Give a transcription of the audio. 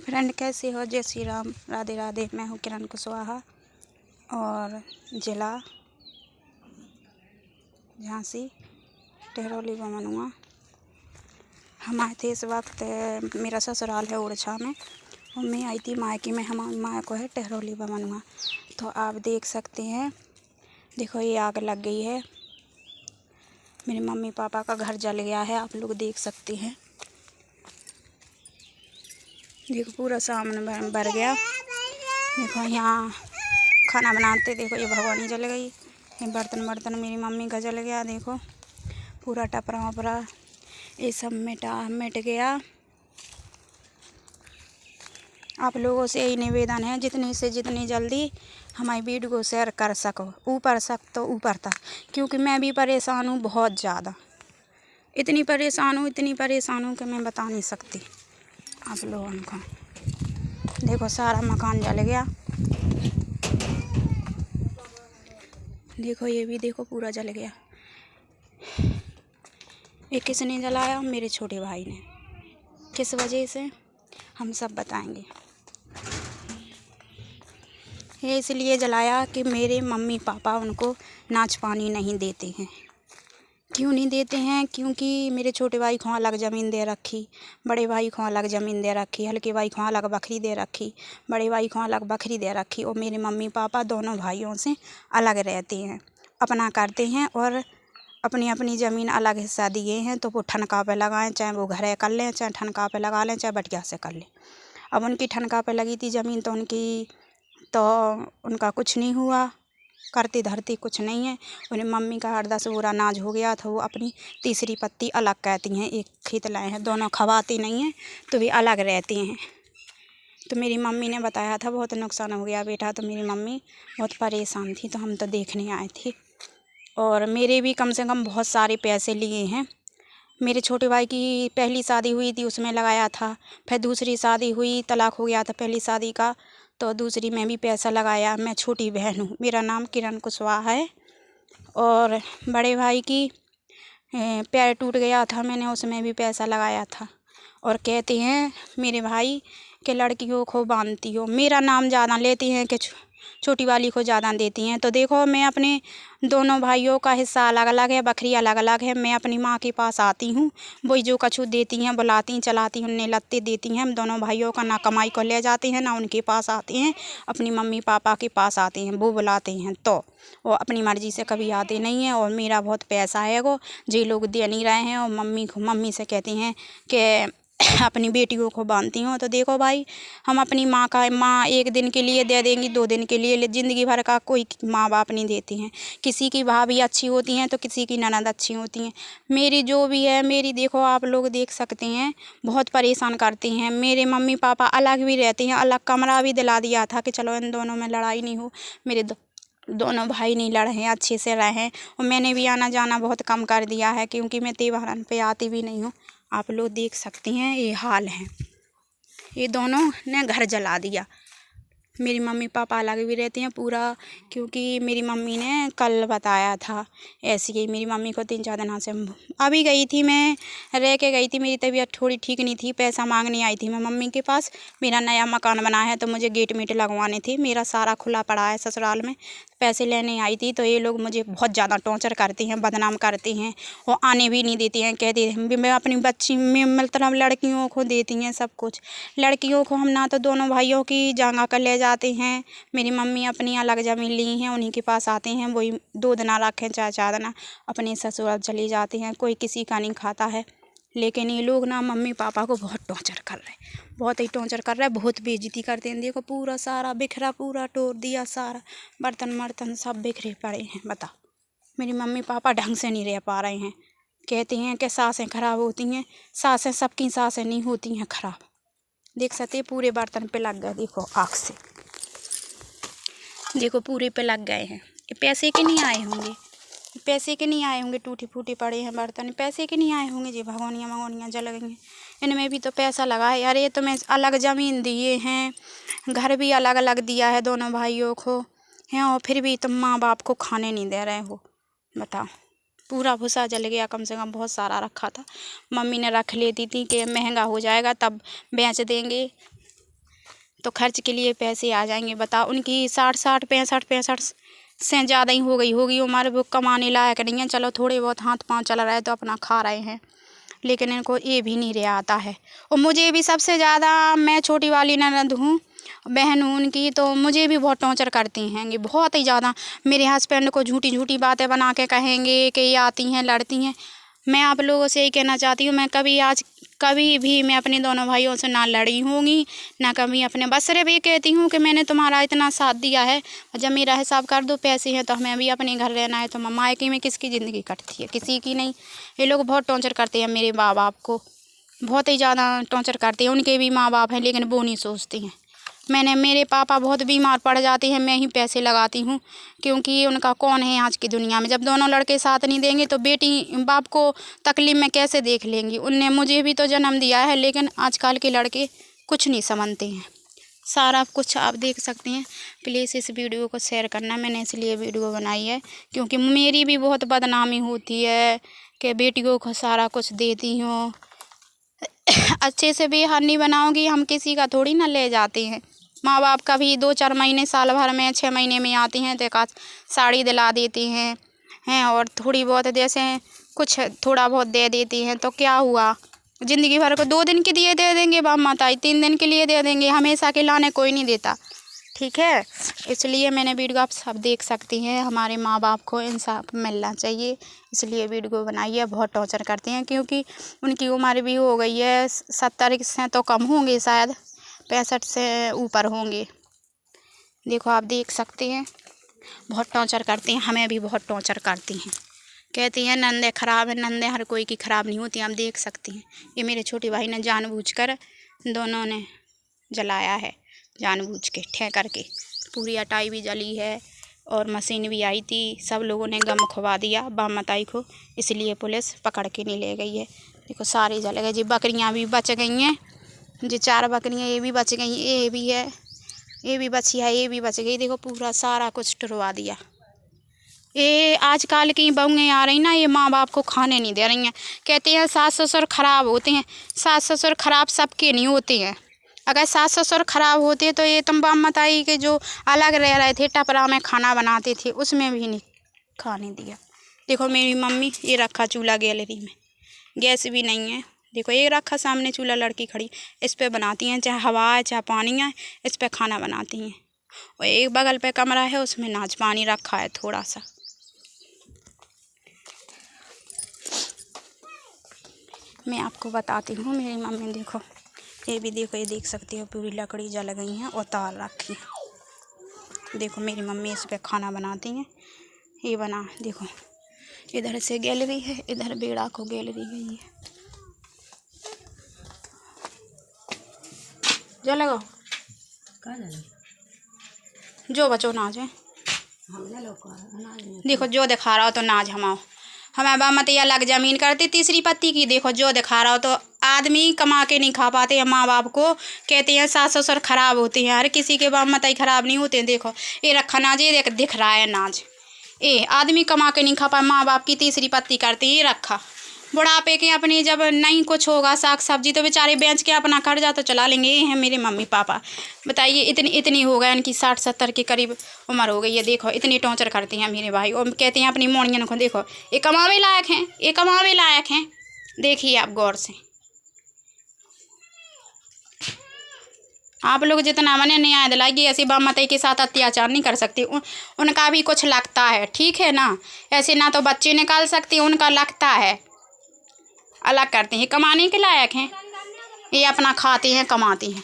Friend, कैसे हो? जय श्री राम, राधे राधे। मैं हूँ किरण कुशवाहा और ज़िला झांसी, टहरौली बमनुआ। हम आए थे इस वक्त, मेरा ससुराल है उड़ीसा में और मैं आई थी मायके में। हमारे मायको है टहरौली बमनुआ। तो आप देख सकते हैं, देखो ये आग लग गई है। मेरे मम्मी पापा का घर जल गया है, आप लोग देख सकते हैं। देखो पूरा सामने भर गया। देखो यहाँ खाना बनाते, देखो ये भगोनी जल गई, ये बर्तन मेरी मम्मी का जल गया। देखो पूरा टपरा वपरा ये सब मिट गया। आप लोगों से यही निवेदन है, जितनी से जितनी जल्दी हमारी वीडियो को शेयर कर सको, ऊपर तो ऊपर तक, क्योंकि मैं भी परेशान हूँ बहुत ज़्यादा। इतनी परेशान हूँ कि मैं बता नहीं सकती आप लोगों को। देखो सारा मकान जल गया। देखो ये भी देखो पूरा जल गया। ये किसने जलाया? मेरे छोटे भाई ने। किस वजह से हम सब बताएंगे। ये इसलिए जलाया कि मेरे मम्मी पापा उनको नाच पानी नहीं देते हैं। क्यों नहीं देते हैं? क्योंकि मेरे छोटे भाई को अलग ज़मीन दे रखी, बड़े भाई को अलग ज़मीन दे रखी, हल्के भाई को अलग बकरी दे रखी, बड़े भाई को अलग बकरी दे रखी। और मेरे मम्मी पापा दोनों भाइयों से अलग रहते हैं, अपना करते हैं और अपनी अपनी ज़मीन अलग हिस्सा दिए हैं। तो वो ठनका पे लगाएं, चाहे वो घरे कर लें, चाहे ठनका पे लगा लें, चाहे बटिया से कर लें। अब उनकी ठनका पे लगी थी ज़मीन, तो उनका कुछ नहीं हुआ, करती धरती कुछ नहीं है। उन्हें मम्मी का 8-10 बोरा अनाज हो गया था, वो अपनी तीसरी पत्ती अलग कहती हैं। एक खेत लाए हैं, दोनों खवाती नहीं हैं तो भी अलग रहती हैं। तो मेरी मम्मी ने बताया था बहुत नुकसान हो गया बेटा। तो मेरी मम्मी बहुत परेशान थी, तो हम तो देखने आए थे। और मेरे भी कम से कम बहुत सारे पैसे लिए हैं। मेरे छोटे भाई की पहली शादी हुई थी, उसमें लगाया था। फिर दूसरी शादी हुई, तलाक हो गया था पहली शादी का, तो दूसरी में भी पैसा लगाया। मैं छोटी बहन हूँ, मेरा नाम किरण कुशवाहा है। और बड़े भाई की पैर टूट गया था, मैंने उसमें भी पैसा लगाया था। और कहते हैं मेरे भाई के लड़कियों को बांधती हो, मेरा नाम ज़्यादा लेती हैं कि छोटी वाली को ज़्यादा देती हैं। तो देखो मैं अपने दोनों भाइयों का हिस्सा अलग अलग है, बकरी अलग अलग है। मैं अपनी माँ के पास आती हूँ, वही जो कछु देती हैं, बुलाती चलाती उन्हें लत्ते देती हैं। हम दोनों भाइयों का ना कमाई को ले जाते हैं, ना उनके पास आते हैं, अपनी मम्मी पापा के पास आते हैं, वो बुलाते हैं। तो वो अपनी मर्ज़ी से कभी आते नहीं हैं। और मेरा बहुत पैसा है वो जी लोग दे नहीं रहे हैं। और मम्मी से कहती हैं कि अपनी बेटियों को बांधती हूँ। तो देखो भाई, हम अपनी माँ एक दिन के लिए दे देंगी, 2 दिन के लिए, ज़िंदगी भर का कोई माँ बाप नहीं देती हैं। किसी की भाभी अच्छी होती हैं तो किसी की ननद अच्छी होती हैं। मेरी जो भी है, मेरी देखो आप लोग देख सकते हैं, बहुत परेशान करती हैं। मेरे मम्मी पापा अलग भी रहते हैं, अलग कमरा भी दिला दिया था कि चलो इन दोनों में लड़ाई नहीं हो। मेरे दोनों भाई नहीं लड़े हैं, अच्छे से रहें। और मैंने भी आना जाना बहुत कम कर दिया है, क्योंकि मैं त्योहारन पे आती भी नहीं हूँ। आप लोग देख सकते हैं ये हाल है। ये दोनों ने घर जला दिया। मेरी मम्मी पापा अलग भी रहते हैं पूरा, क्योंकि मेरी मम्मी ने कल बताया था ऐसे ही। मेरी मम्मी को 3-4 दिन से अभी गई थी, मैं रह के गई थी, मेरी तबीयत थोड़ी ठीक नहीं थी, पैसा मांगने आई थी मैं मम्मी के पास। मेरा नया मकान बना है तो मुझे गेट मीट लगवाने थे, मेरा सारा खुला पड़ा है ससुराल में, पैसे लेने आई थी। तो ये लोग मुझे बहुत ज़्यादा टॉर्चर करते हैं, बदनाम करते हैं और आने भी नहीं देती हैं। कहती हैं मैं अपनी बच्ची में मतलब लड़कियों को देती हैं सब कुछ। लड़कियों को हम ना तो दोनों भाइयों की जगह कर ले जाते हैं। मेरी मम्मी अपनी अलग ज़मीन ली हैं, उन्हीं के पास आते हैं, वही 2 दिन रखें चाहे 4 दिन अपने ससुराल चली जाती हैं। कोई किसी का नहीं खाता है। लेकिन ये लोग ना मम्मी पापा को बहुत टॉर्चर कर रहे हैं, बहुत ही टॉर्चर कर रहे हैं, बहुत बेइज्जती करते हैं। देखो पूरा सारा बिखरा, पूरा तोड़ दिया, सारा बर्तन सब बिखरे पड़े हैं। बताओ, मेरी मम्मी पापा ढंग से नहीं रह पा रहे हैं। कहते हैं कि सासें खराब होती हैं, सासें सबकी सासें नहीं होती हैं खराब। देख सकते हैं पूरे बर्तन पे लग गए, देखो आग से, देखो पूरे पे लग गए हैं। ये पैसे के नहीं आए होंगे, पैसे के नहीं आए होंगे, टूटे फूटे पड़े हैं बर्तन, पैसे के नहीं आए होंगे जी। भगोनियाँ जल गई हैं, इनमें भी तो पैसा लगा है। अरे तो मैं अलग ज़मीन दिए हैं, घर भी अलग अलग दिया है दोनों भाइयों को हैं, और फिर भी तुम माँ बाप को खाने नहीं दे रहे हो। बताओ, पूरा भूसा जल गया। कम से कम बहुत सारा रखा था, मम्मी ने रख लेती थी कि महंगा हो जाएगा तब बेच देंगे। तो खर्च के लिए पैसे आ जाएंगे। बताओ, उनकी 60 65 से ज़्यादा ही हो गई होगी उम्र, वो कमाने लायक नहीं है। चलो थोड़े बहुत हाथ पाँव चल रहा है तो अपना खा रहे हैं, लेकिन इनको ये भी नहीं रहा आता है। और मुझे भी सबसे ज़्यादा, मैं छोटी वाली ननद हूँ, बहन हूँ उनकी, तो मुझे भी बहुत टॉर्चर करती हैं ये, बहुत ही ज़्यादा। मेरे हस्बैंड को झूठी झूठी बातें बना के कहेंगे कि ये आती हैं लड़ती हैं। मैं आप लोगों से यही कहना चाहती हूँ, मैं कभी भी मैं अपने दोनों भाइयों से ना लड़ी होंगी, ना कभी अपने, बस सिर्फ ये कहती हूँ कि मैंने तुम्हारा इतना साथ दिया है, जब मेरा हिसाब कर दो, पैसे हैं तो हमें भी अपने घर रहना है। तो मायके में किसकी ज़िंदगी कटती है? किसी की नहीं। ये लोग बहुत टॉर्चर करते हैं मेरे माँ बाप को, बहुत ही ज़्यादा टॉर्चर करते हैं। उनके भी माँ बाप हैं, लेकिन वो नहीं सोचते हैं। मेरे पापा बहुत बीमार पड़ जाते हैं, मैं ही पैसे लगाती हूँ, क्योंकि उनका कौन है आज की दुनिया में। जब दोनों लड़के साथ नहीं देंगे तो बेटी बाप को तकलीफ़ में कैसे देख लेंगी? उनने मुझे भी तो जन्म दिया है, लेकिन आजकल के लड़के कुछ नहीं समझते हैं। सारा कुछ आप देख सकते हैं। प्लीज़ इस वीडियो को शेयर करना, मैंने इसलिए वीडियो बनाई है क्योंकि मेरी भी बहुत बदनामी होती है कि बेटियों को सारा कुछ देती हूँ। अच्छे से बिहार नहीं बनाओगी, हम किसी का थोड़ी ना ले जाते हैं। माँ बाप का भी 2-4 महीने, साल भर में 6 महीने में आती हैं तो एक आध साड़ी दिला देती हैं और थोड़ी बहुत जैसे कुछ थोड़ा बहुत दे देती हैं, तो क्या हुआ? ज़िंदगी भर को 2 दिन के लिए दे देंगे बाप माता, 3 दिन के लिए दे देंगे, हमेशा के लाने कोई नहीं देता। ठीक है, इसलिए मैंने वीडियो, आप सब देख सकती हैं, हमारे माँ बाप को इंसाफ मिलना चाहिए, इसलिए वीडियो बनाई है। बहुत टॉर्चर करते हैं क्योंकि उनकी उम्र भी हो गई है, 70 से तो कम होंगे शायद, 65 से ऊपर होंगे। देखो आप देख सकते हैं, बहुत टॉर्चर करते हैं, हमें भी बहुत टॉर्चर करती हैं। कहती हैं नंदे ख़राब है, नंदे हर कोई की ख़राब नहीं होती। आप देख सकती हैं, ये मेरे छोटे भाई ने जानबूझकर दोनों ने जलाया है, जानबूझ के ठे करके। पूरी अटाई भी जली है और मशीन भी आई थी, सब लोगों ने गम खुवा दिया बाप मताई को, इसलिए पुलिस पकड़ के नहीं ले गई है। देखो सारे जल गए जी, बकरियां भी बच गई हैं जी, 4 बकरियां ये भी बच गई, ये भी है, ये भी बची है, ये भी बच गई। देखो पूरा सारा कुछ टुरवा दिया। ये आजकल की बहुएँ आ रही ना, ये माँ बाप को खाने नहीं दे रही हैं। कहते हैं सास ससुर ख़राब होते हैं। सास ससुर ख़राब सबके नहीं होते हैं। अगर सास ससुर ख़राब होते तो ये तुम बाप मताई के जो अलग रह रहे थे, टपरा में खाना बनाते थे, उसमें भी नहीं खाने दिया। देखो मेरी मम्मी, ये रखा चूल्हा गैलरी में, गैस भी नहीं है। देखो ये रखा सामने चूल्हा, लड़की खड़ी, इस पे बनाती हैं, चाहे हवा है चाहे पानी है, इस पे खाना बनाती हैं। और एक बगल पे कमरा है, उसमें नाच पानी रखा है थोड़ा सा। मैं आपको बताती हूँ, मेरी मम्मी देखो, ये भी देखो, ये देख सकती हो पूरी लकड़ी जल गई हैं और तार रखी। देखो मेरी मम्मी इस पे खाना बनाती हैं। ये बना, देखो इधर से गैलरी है, इधर बेड़ा को गैलरी गई है। जो लगाओ जो बचो नाज है, देखो जो दिखा रहा हो तो नाज हमाओ, हमारे बाप मतिया लग जमीन करती तीसरी पत्ती की। देखो जो दिखा रहा हो तो आदमी कमा के नहीं खा पाते हैं। माँ बाप को कहते हैं सास ससुर ख़राब होते हैं, हर किसी के बाप मताई ख़राब नहीं होते हैं। देखो ये रखा नाज, ये दिख रहा है नाज, ये आदमी कमा के नहीं खा पाए, माँ बाप की तीसरी पत्ती करते हैं। ये रखा बुढ़ापे के अपनी जब नहीं कुछ होगा साग सब्जी तो बेचारे बेच के अपना कर्जा तो चला लेंगे। ये हैं मेरे मम्मी पापा, बताइए इतनी हो गए, इनकी 60-70 के करीब उम्र हो गई है। देखो इतनी टॉर्चर करती हैं मेरे भाई, और कहते हैं अपनी मोड़ियन को, देखो ये कमावे लायक हैं, ये कमावे लायक हैं। देखिए आप गौर से, आप लोग जितना मैंने न्याय दिलाएगी, ऐसी बाप मताई के साथ अत्याचार नहीं कर सकती। उनका भी कुछ लगता है, ठीक है ना, ऐसे ना तो बच्चे निकाल सकती, उनका लगता है, अलग करते हैं, कमाने के लायक हैं, ये अपना खाते हैं कमाते हैं।